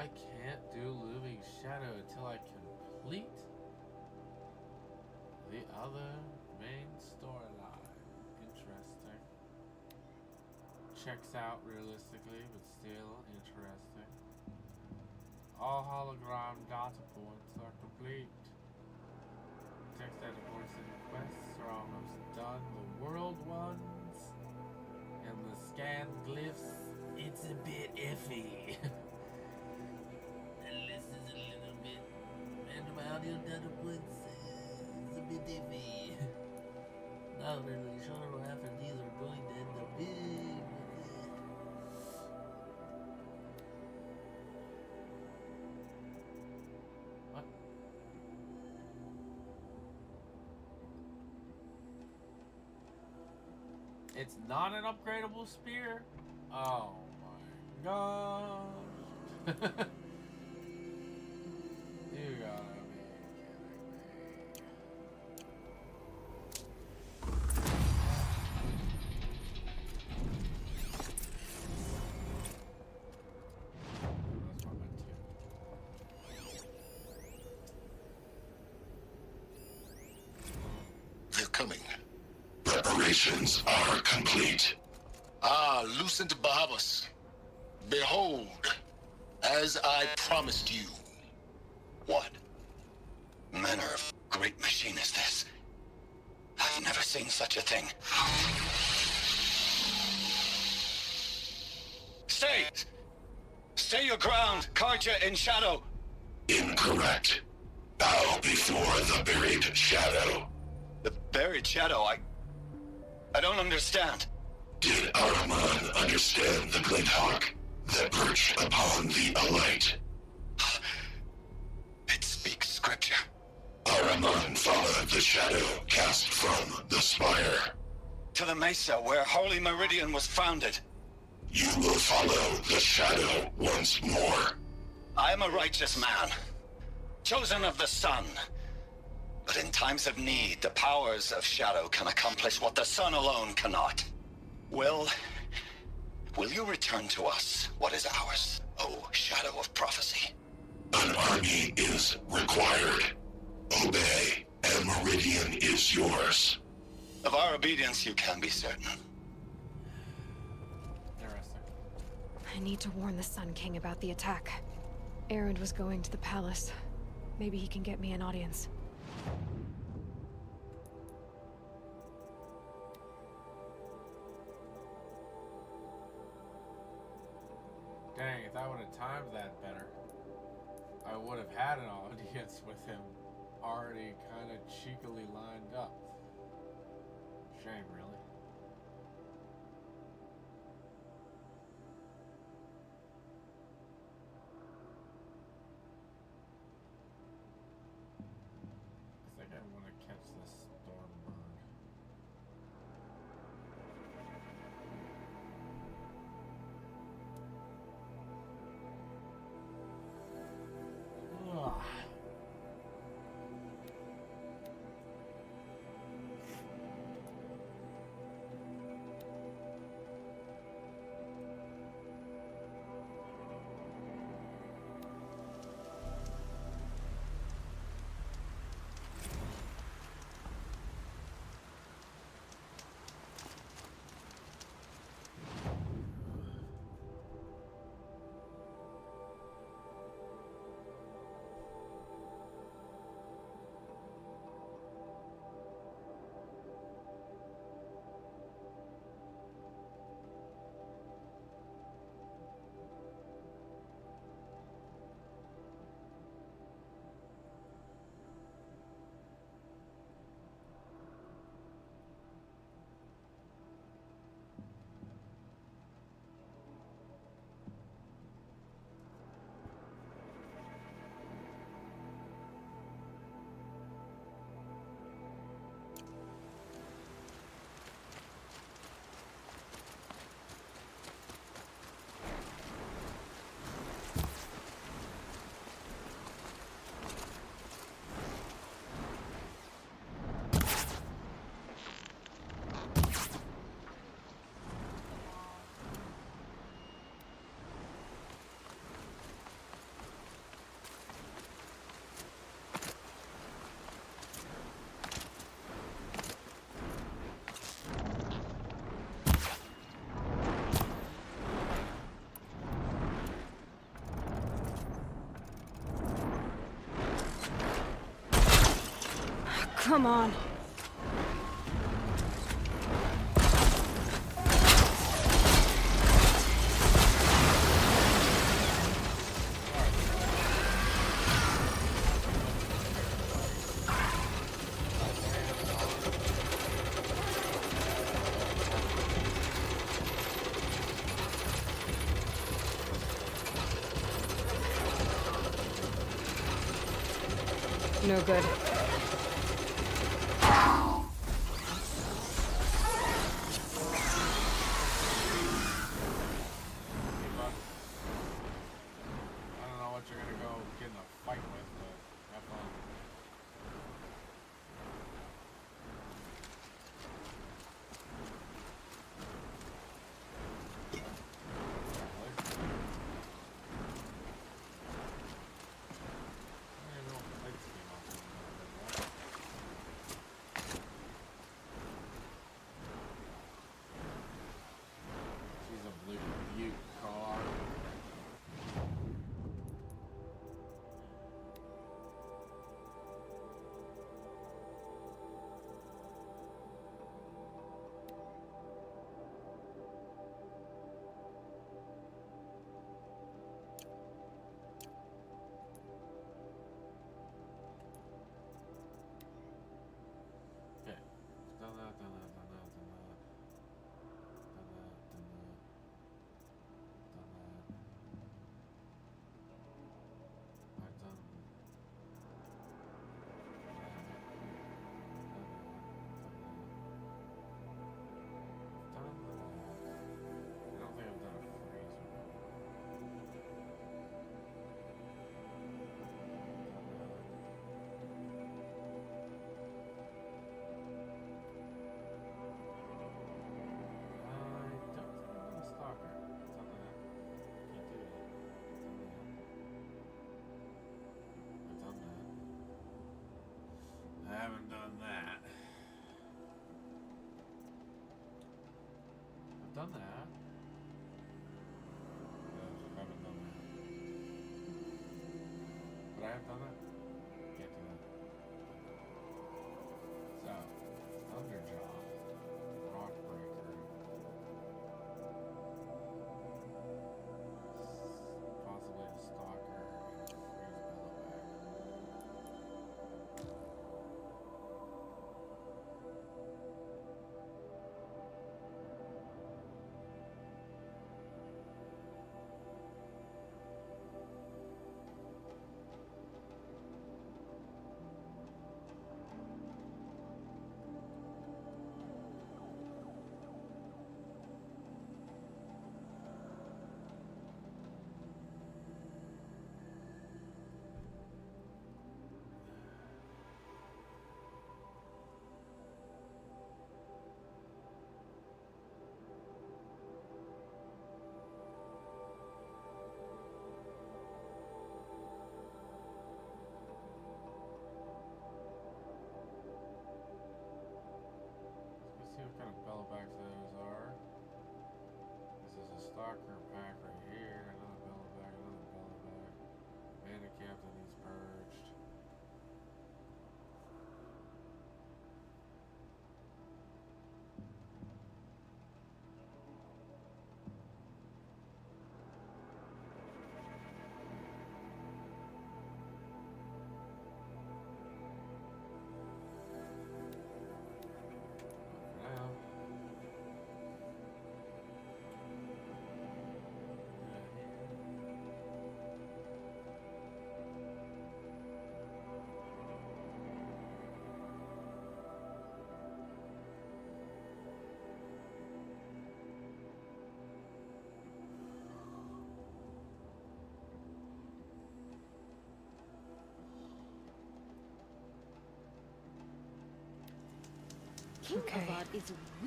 I can't do Looming Shadow until I complete the other main storyline. Interesting. Checks out realistically, but still interesting. All hologram data points are complete. Text data points and quests are almost done. The world ones and the scan glyphs, it's a bit iffy. Audio data points is a bit iffy. Not really sure what half of these are going to end up being. What? It's not an upgradable spear? Oh my gosh. You gotta be They're coming. Preparations are complete. Ah, Lucent Bahavas. Behold, As I promised you. What manner of great machine is this? I've never seen such a thing. Stay! Stay your ground, Carja in shadow! Incorrect. Bow before the buried shadow. The buried shadow, I don't understand. Did Araman understand the glint hawk that perched upon the alight? It speaks scripture. Araman followed the shadow cast from the spire. To the mesa where Holy Meridian was founded. You will follow the shadow once more. I am a righteous man, chosen of the sun. But in times of need, the powers of shadow can accomplish what the sun alone cannot. Will you return to us what is ours, O Shadow of Prophecy? An army is required. Obey, and Meridian is yours. Of our obedience you can be certain. Interesting. I need to warn the Sun King about the attack. Erend was going to the palace. Maybe he can get me an audience. Dang, if I would have timed that better, I would have had an audience with him already kind of cheekily lined up. Shame, really. I think I want to catch this storm bird. Ugh. Come on. No good. haven't done that. I've done that. Yes, I haven't done that. But I have done that. Can't do that. So, Thunderjaw, Rockbreaker, possibly a Stalker, and Freeze Bellowback. Let's see what kind of bellowbacks those are. This is a Stalker pack right here. Another bellowback, another bellowback. Mana Captain needs purged. For now. Okay.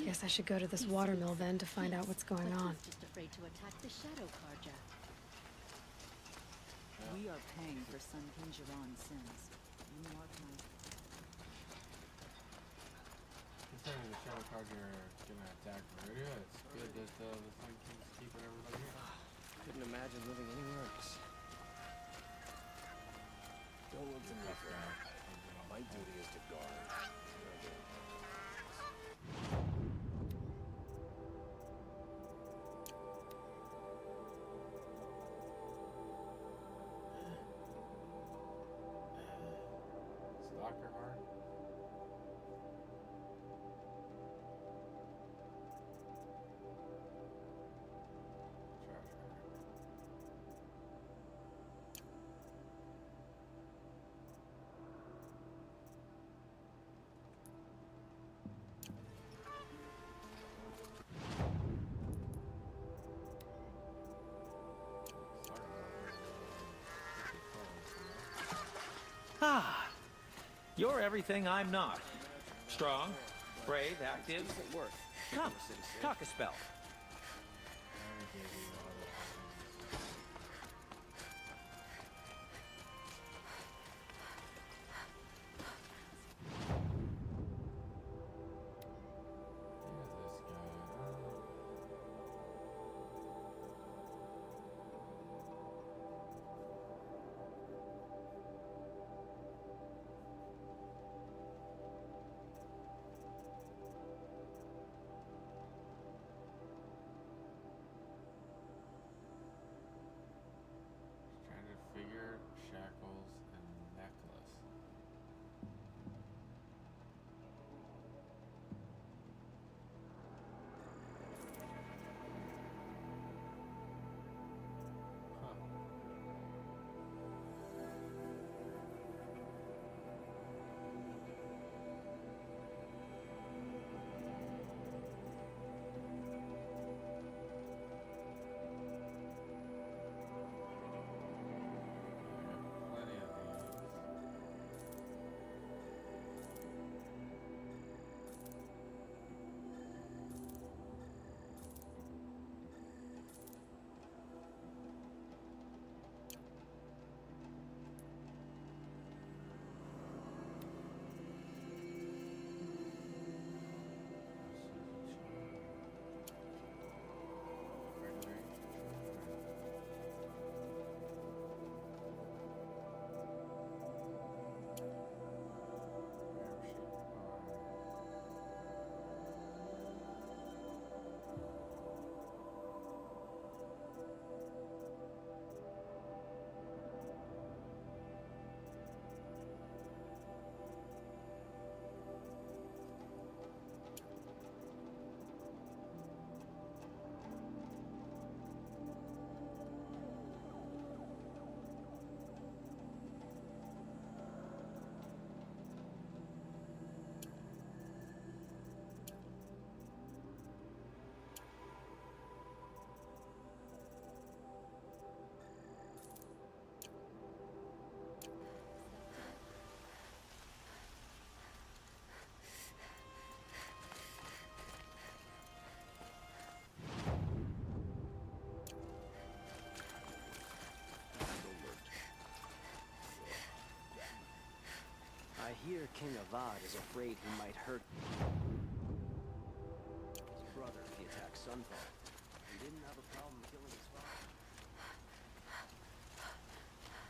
Guess I should go to this watermill then to find out what's going on. Just afraid to attack the Shadow Carja. We are paying for Sun King Jiran's sins. You mark my... Considering the Shadow Cards are gonna attack Meridia, it's good that the Sun King's keeping everybody here. Couldn't imagine living anywhere else. Don't look to me for help. My duty is to guard. Stalker heart. Trash card. Ah, you're everything I'm not. Strong, brave, active. Come, talk a spell. hear King Avad is afraid he might hurt his brother if he attacks Sunfall. He didn't have a problem killing his father.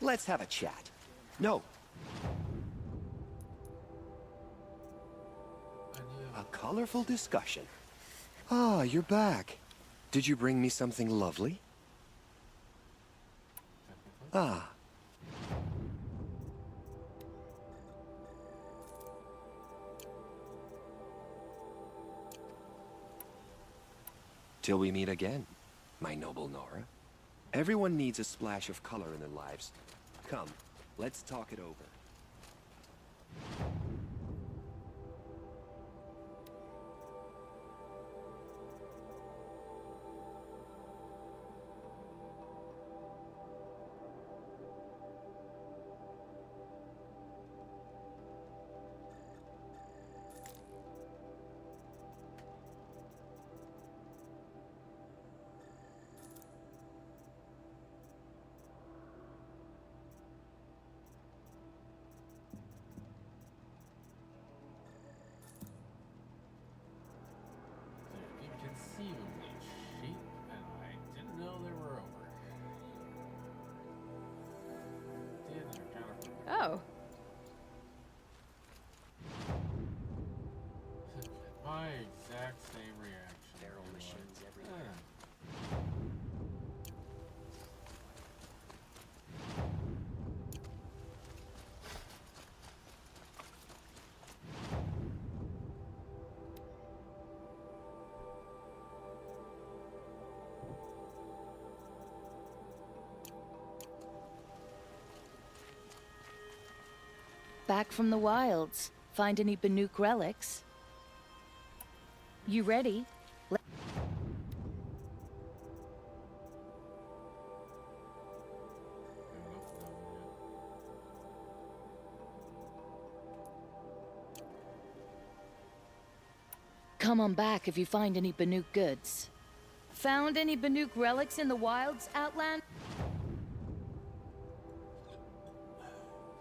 Let's have a chat. No. A colorful discussion. Ah, you're back. Did you bring me something lovely? Ah. Till we meet again, my noble Nora. Everyone needs a splash of color in their lives. Come, let's talk it over. Inconceivably cheap, and I didn't know they were over. Did I kind of forgot. Oh. My exact same reaction. There are machines everywhere. Back from the wilds. Find any Banuk relics? You ready? Come on back if you find any Banuk goods. Found any Banuk relics in the wilds, Outland?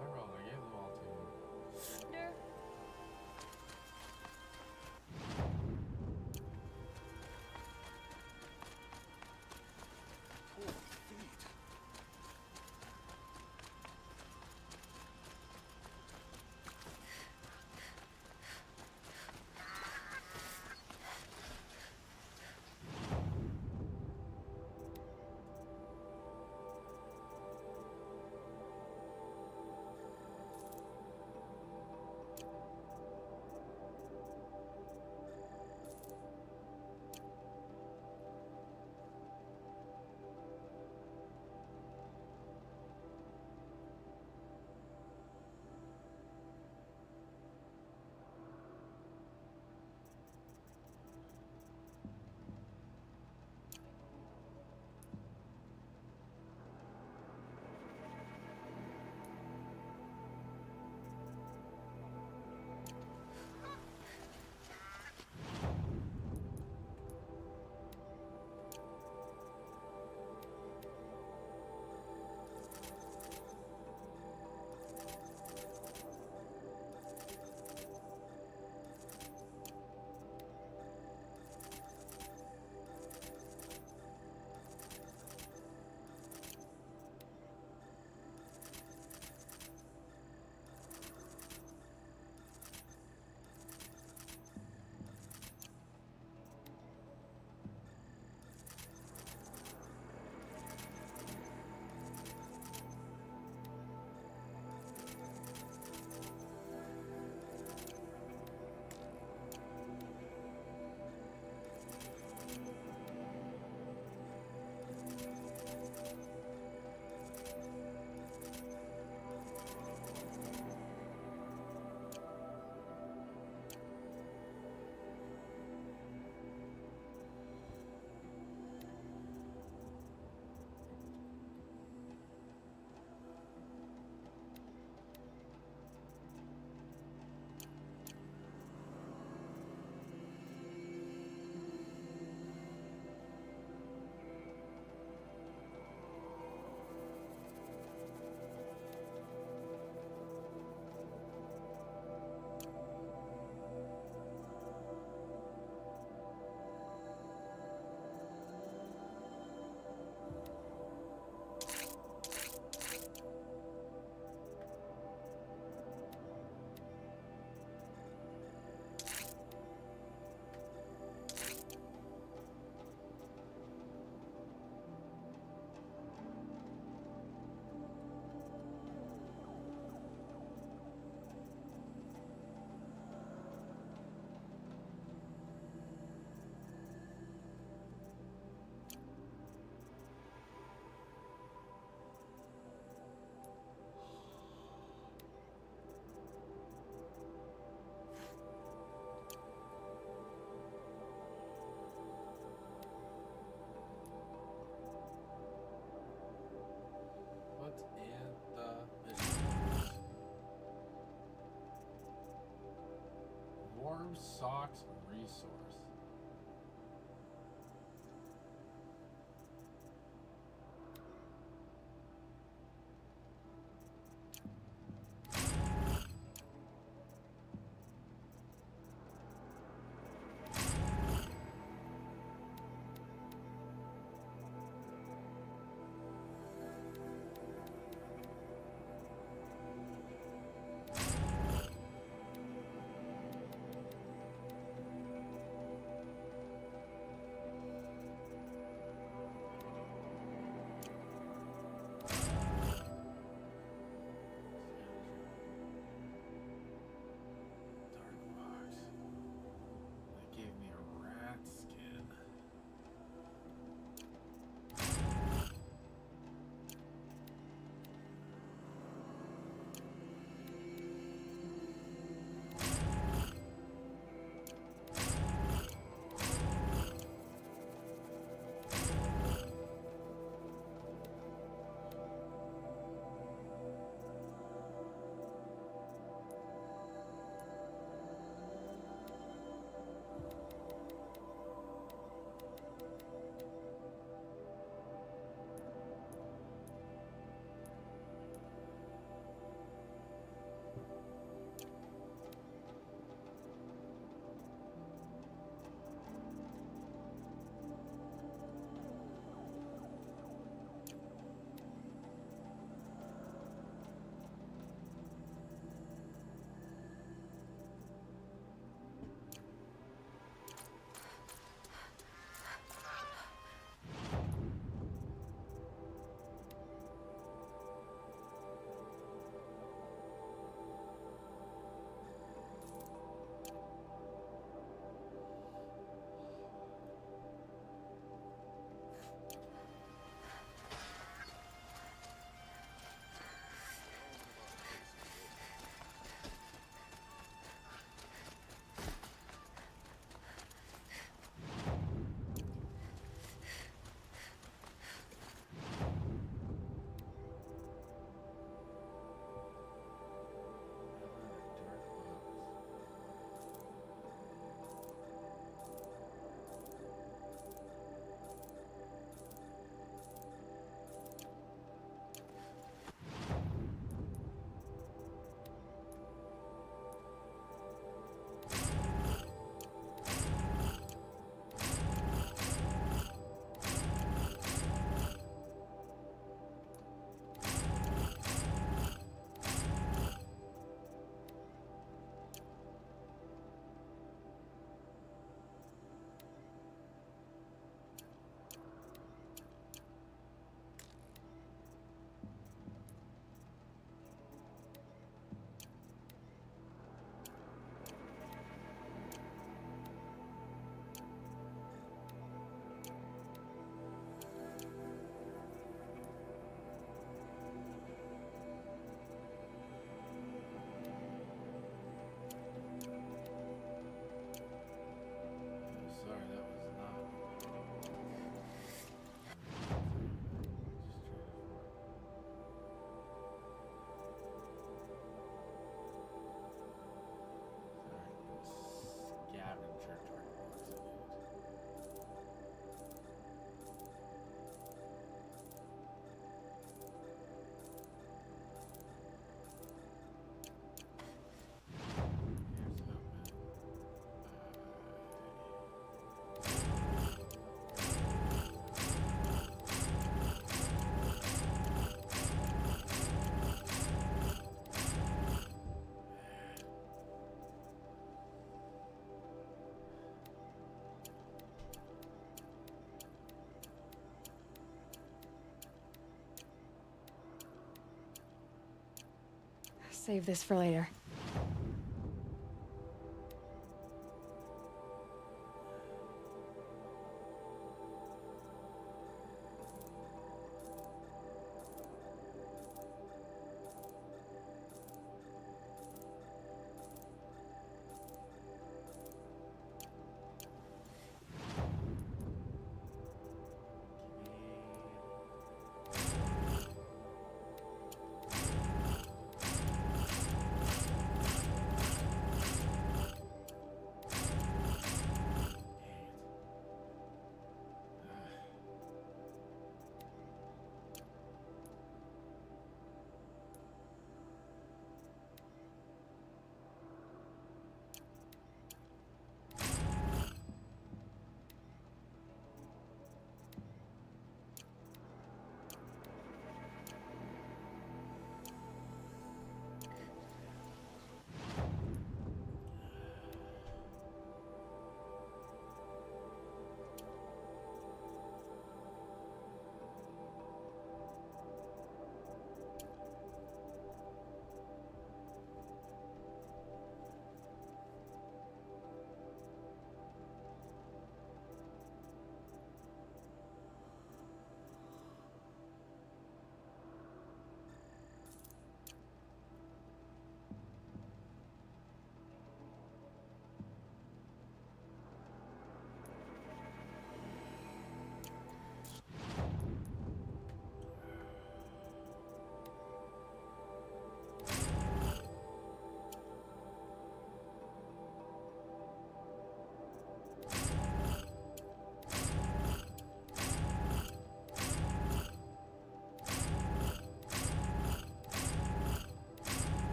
Several, I gave them all to you. sought resource. Save this for later.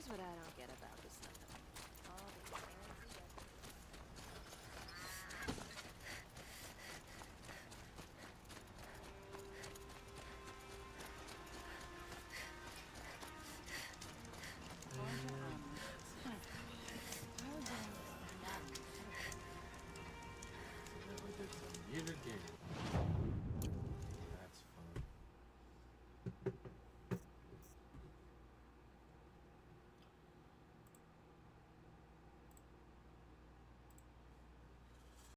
Here's what I don't get about this stuff. All the fancy Muted game. That's fun.